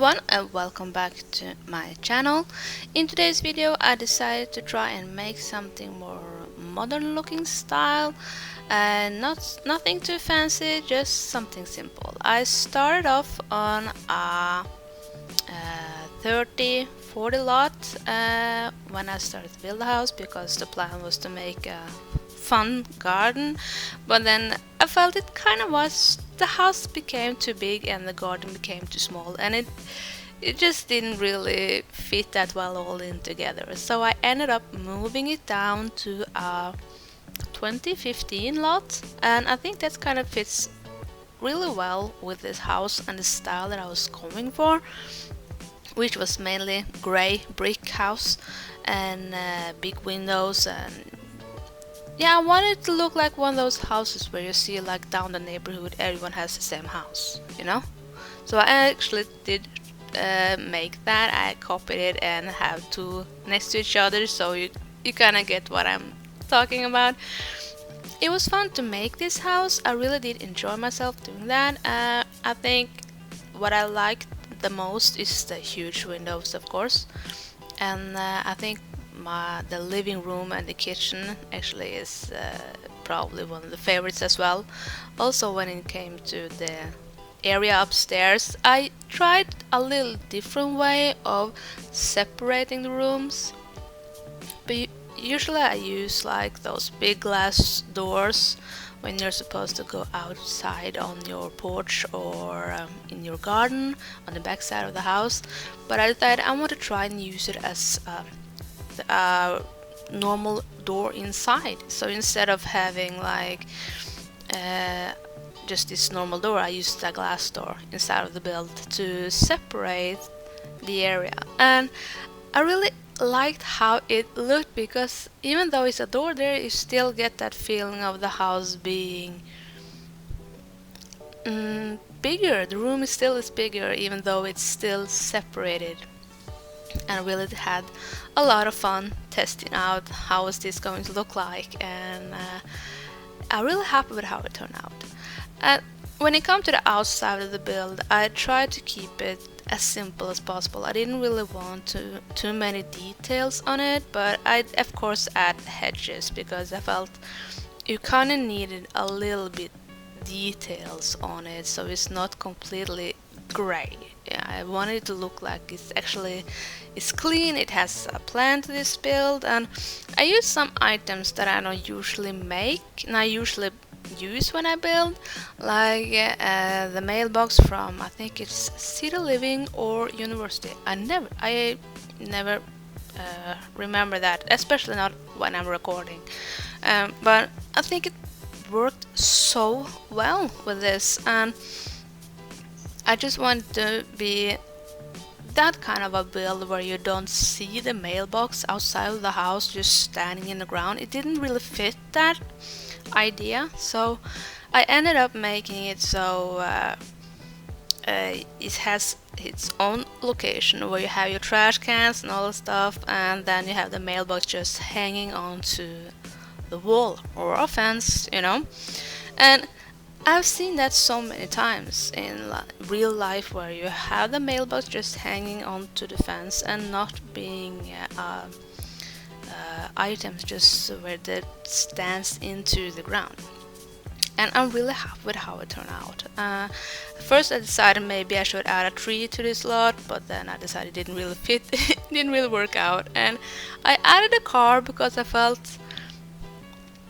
everyone and welcome back to my channel. In today's video I decided to try and make something more modern looking style and nothing too fancy, just something simple. I started off on a 30-40 lot when I started to build the house, because the plan was to make a fun garden, but then I felt it kind of was, the house became too big and the garden became too small, and it just didn't really fit that well all in together. So I ended up moving it down to a 2015 lot, and I think that kind of fits really well with this house and the style that I was going for, which was mainly gray brick house and big windows. And yeah, I wanted it to look like one of those houses where you see like down the neighborhood everyone has the same house, you know. So I actually did make that. I copied it and have two next to each other, so you kind of get what I'm talking about. It was fun to make this house. I really did enjoy myself doing that. I think what I liked the most is the huge windows, of course, and I think the living room and the kitchen actually is probably one of the favorites as well. Also, when it came to the area upstairs, I tried a little different way of separating the rooms, but usually I use like those big glass doors when you're supposed to go outside on your porch or in your garden on the back side of the house. But I decided I want to try and use it as a normal door inside. So instead of having like just this normal door, I used a glass door inside of the build to separate the area. And I really liked how it looked, because even though it's a door there, you still get that feeling of the house being bigger. The room is still bigger even though it's still separated. And I really had a lot of fun testing out how is this going to look like, and I'm really happy with how it turned out. When it comes to the outside of the build, I tried to keep it as simple as possible. I didn't really want too many details on it, but I of course add hedges because I felt you kind of needed a little bit details on it, so it's not completely gray. Yeah, I wanted it to look like it's clean. It has a plan to this build, and I used some items that I don't usually make and I usually use when I build, like the mailbox from, I think it's City Living or University. I never remember that, especially not when I'm recording. But I think it worked so well with this, and I just want to be that kind of a build where you don't see the mailbox outside of the house just standing in the ground. It didn't really fit that idea, so I ended up making it so it has its own location where you have your trash cans and all the stuff, and then you have the mailbox just hanging onto the wall or a fence, you know. And I've seen that so many times in real life, where you have the mailbox just hanging onto the fence and not being items just where that stands into the ground. And I'm really happy with how it turned out. First I decided maybe I should add a tree to this lot, but then I decided it didn't really fit. It didn't really work out, and I added a car because I felt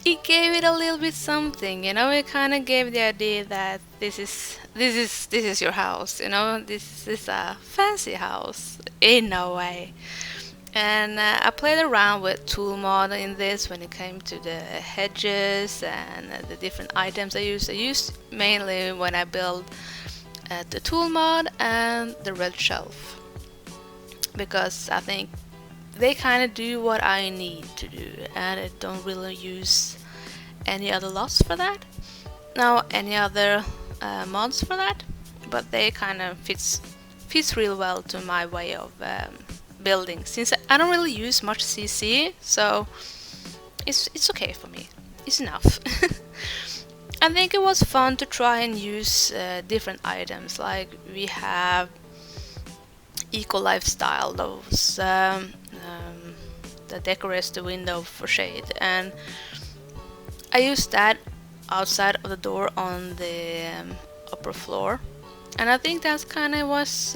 it gave it a little bit something, you know. It kind of gave the idea that this is your house, you know. This is a fancy house in a way. And I played around with tool mod in this when it came to the hedges and the different items I used. I used mainly when I build the tool mod and the red shelf, because I think they kind of do what I need to do, and I don't really use any other lots for that. No, any other mods for that, but they kind of fits real well to my way of building, since I don't really use much CC, so it's okay for me. It's enough. I think it was fun to try and use different items. Like we have eco lifestyle, those that decorates the window for shade, and I used that outside of the door on the upper floor, and I think that's kind of was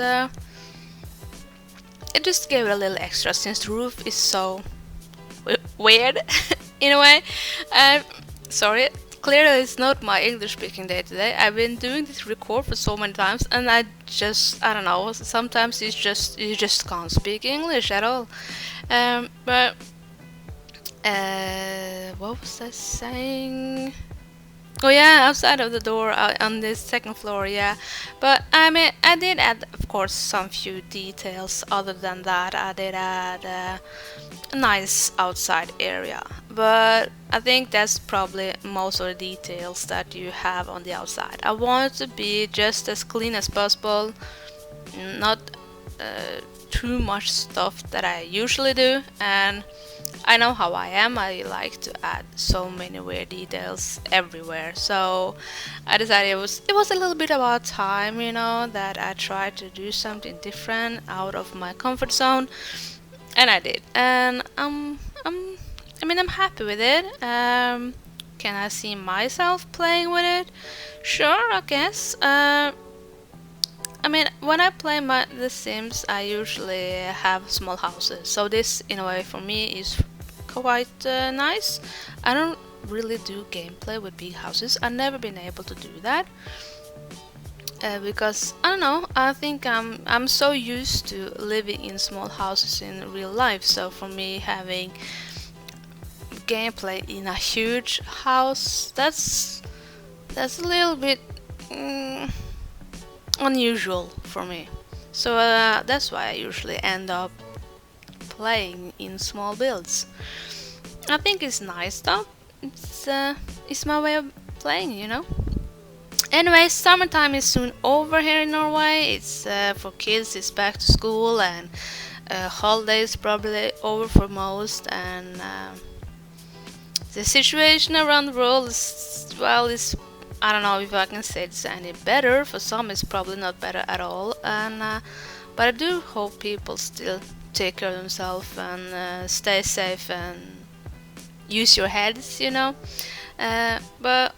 it just gave it a little extra since the roof is so weird in a way. Sorry, clearly it's not my English speaking day today. I've been doing this record for so many times, and I don't know. Sometimes you just can't speak English at all. But what was I saying? Oh yeah, outside of the door on the second floor, yeah. But I mean, I did add, of course, some few details. Other than that, I did add a nice outside area. But I think that's probably most of the details that you have on the outside. I want it to be just as clean as possible, not too much stuff that I usually do, and I know how I am. I like to add so many weird details everywhere. So I decided it was a little bit about time, that I tried to do something different out of my comfort zone, and I did. And I'm happy with it. Can I see myself playing with it? Sure, I guess. I mean, when I play The Sims, I usually have small houses. So this, in a way, for me is quite nice. I don't really do gameplay with big houses. I've never been able to do that because I don't know. I think I'm so used to living in small houses in real life. So for me, having gameplay in a huge house, that's a little bit unusual for me. So that's why I usually end up playing in small builds. I think it's nice though. It's my way of playing, Anyway, summertime is soon over here in Norway. It's for kids. It's back to school, and holidays probably over for most. And the situation around the world is I don't know if I can say it's any better. For some, it's probably not better at all. And but I do hope people still take care of themselves and stay safe and use your heads, But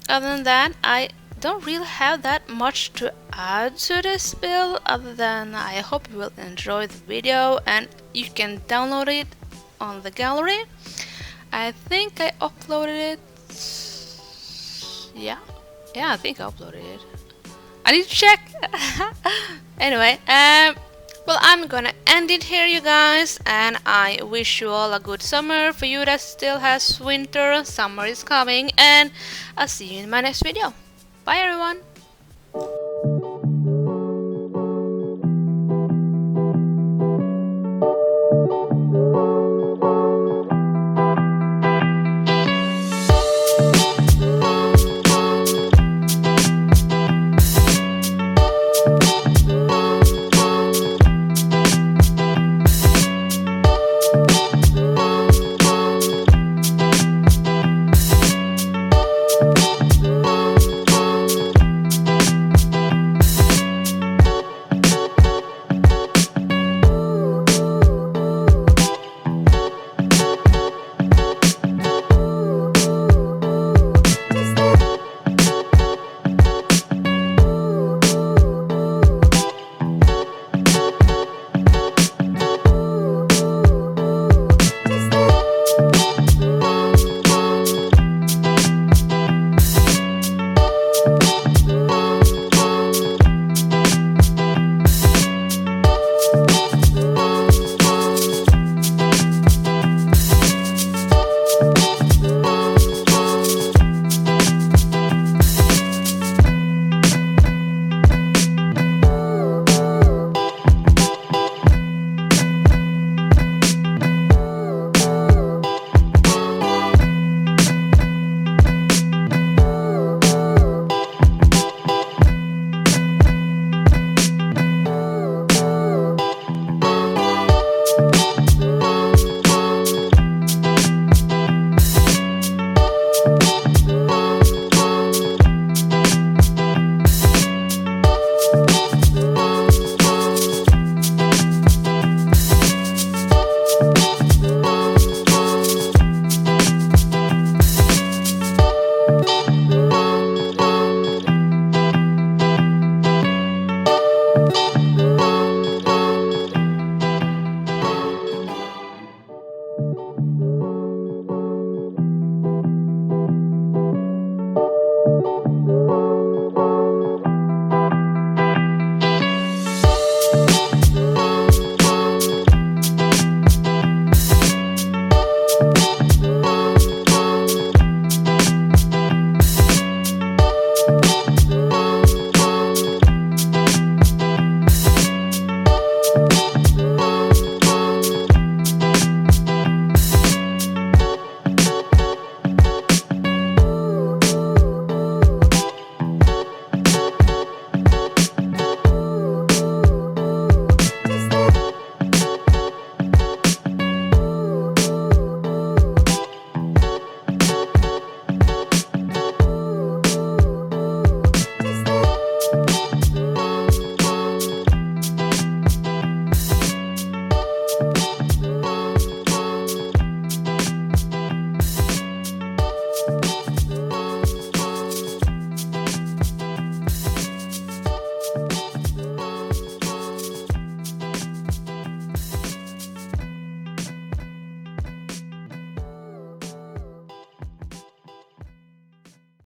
other than that, I don't really have that much to add to this build, other than I hope you will enjoy the video, and you can download it on the gallery. I think I uploaded it. Yeah, I think I uploaded it. I need to check. Anyway, well, I'm gonna end it here, you guys, and I wish you all a good summer. For you that still has winter, summer is coming, and I'll see you in my next video. Bye, everyone.